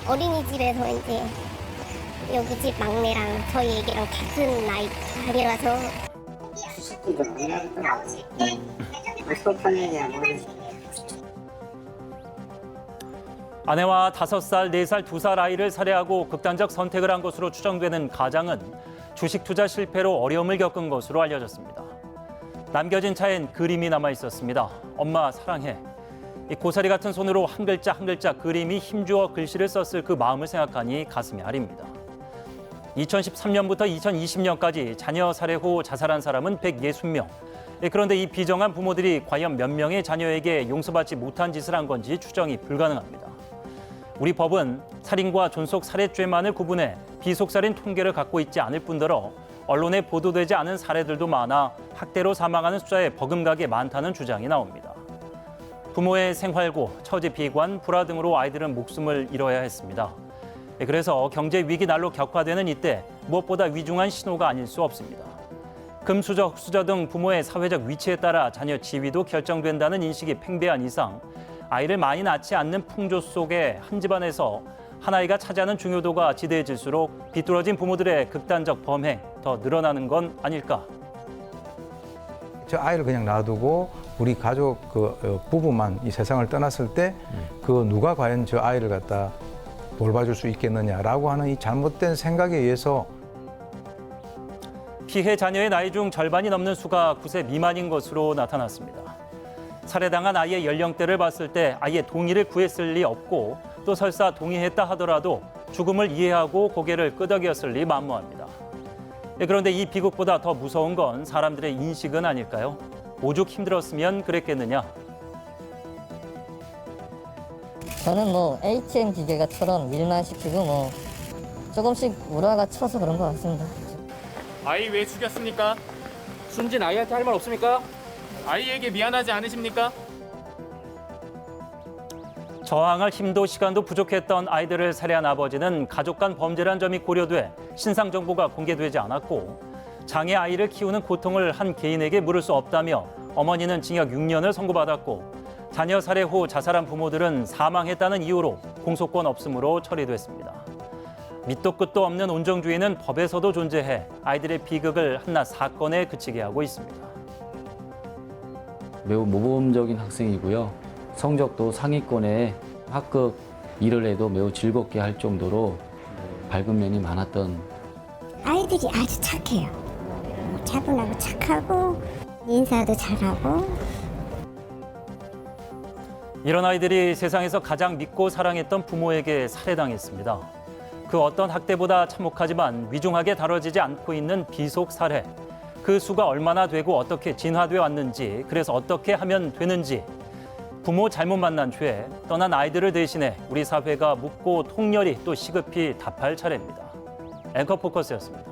어린이집에서 이제 여기 집 막내랑 저희 애기랑 같은 나이라서 주식도 소편이야 아내와 5살, 4살, 2살 아이를 살해하고 극단적 선택을 한 것으로 추정되는 가장은 주식 투자 실패로 어려움을 겪은 것으로 알려졌습니다. 남겨진 차엔 그림이 남아 있었습니다. 엄마 사랑해. 이 고사리 같은 손으로 한 글자 한 글자 그림이 힘주어 글씨를 썼을 그 마음을 생각하니 가슴이 아립니다. 2013년부터 2020년까지 자녀 살해 후 자살한 사람은 160명. 그런데 이 비정한 부모들이 과연 몇 명의 자녀에게 용서받지 못한 짓을 한 건지 추정이 불가능합니다. 우리 법은 살인과 존속 살해죄만을 구분해 비속살인 통계를 갖고 있지 않을 뿐더러 언론에 보도되지 않은 사례들도 많아 학대로 사망하는 숫자에 버금가게 많다는 주장이 나옵니다. 부모의 생활고, 처지 비관, 불화 등으로 아이들은 목숨을 잃어야 했습니다. 그래서 경제 위기 난로 격화되는 이때 무엇보다 위중한 신호가 아닐 수 없습니다. 금수저, 흑수저 등 부모의 사회적 위치에 따라 자녀 지위도 결정된다는 인식이 팽배한 이상 아이를 많이 낳지 않는 풍조 속에 한 집안에서 한 아이가 차지하는 중요도가 지대해질수록 비뚤어진 부모들의 극단적 범행 더 늘어나는 건 아닐까? 저 아이를 그냥 놔두고 우리 가족 부부만 이 세상을 떠났을 때 그 누가 과연 저 아이를 갖다 돌봐줄 수 있겠느냐라고 하는 이 잘못된 생각에 의해서 피해 자녀의 나이 중 절반이 넘는 수가 9세 미만인 것으로 나타났습니다. 살해당한 아이의 연령대를 봤을 때 아이의 동의를 구했을 리 없고 또 설사 동의했다 하더라도 죽음을 이해하고 고개를 끄덕였을 리 만무합니다. 그런데 이 비극보다 더 무서운 건 사람들의 인식은 아닐까요? 오죽 힘들었으면 그랬겠느냐. 저는 ATM 기계가처럼 일만 시키고 조금씩 우라가 쳐서 그런 것 같습니다. 아이 왜 죽였습니까? 순진 아이한테 할 말 없습니까? 아이에게 미안하지 않으십니까? 저항할 힘도 시간도 부족했던 아이들을 살해한 아버지는 가족 간 범죄란 점이 고려돼 신상 정보가 공개되지 않았고 장애 아이를 키우는 고통을 한 개인에게 물을 수 없다며 어머니는 징역 6년을 선고받았고 자녀 살해 후 자살한 부모들은 사망했다는 이유로 공소권 없음으로 처리됐습니다. 밑도 끝도 없는 온정주의는 법에서도 존재해 아이들의 비극을 한낱 사건에 그치게 하고 있습니다. 매우 모범적인 학생이고요. 성적도 상위권에 학급 일을 해도 매우 즐겁게 할 정도로 밝은 면이 많았던 아이들이 아주 착해요. 차분하고 착하고 인사도 잘하고. 이런 아이들이 세상에서 가장 믿고 사랑했던 부모에게 살해당했습니다. 그 어떤 학대보다 참혹하지만 위중하게 다뤄지지 않고 있는 비속 살해. 그 수가 얼마나 되고 어떻게 진화돼 왔는지, 그래서 어떻게 하면 되는지, 부모 잘못 만난 죄, 떠난 아이들을 대신해 우리 사회가 묻고 통렬히 또 시급히 답할 차례입니다. 앵커 포커스였습니다.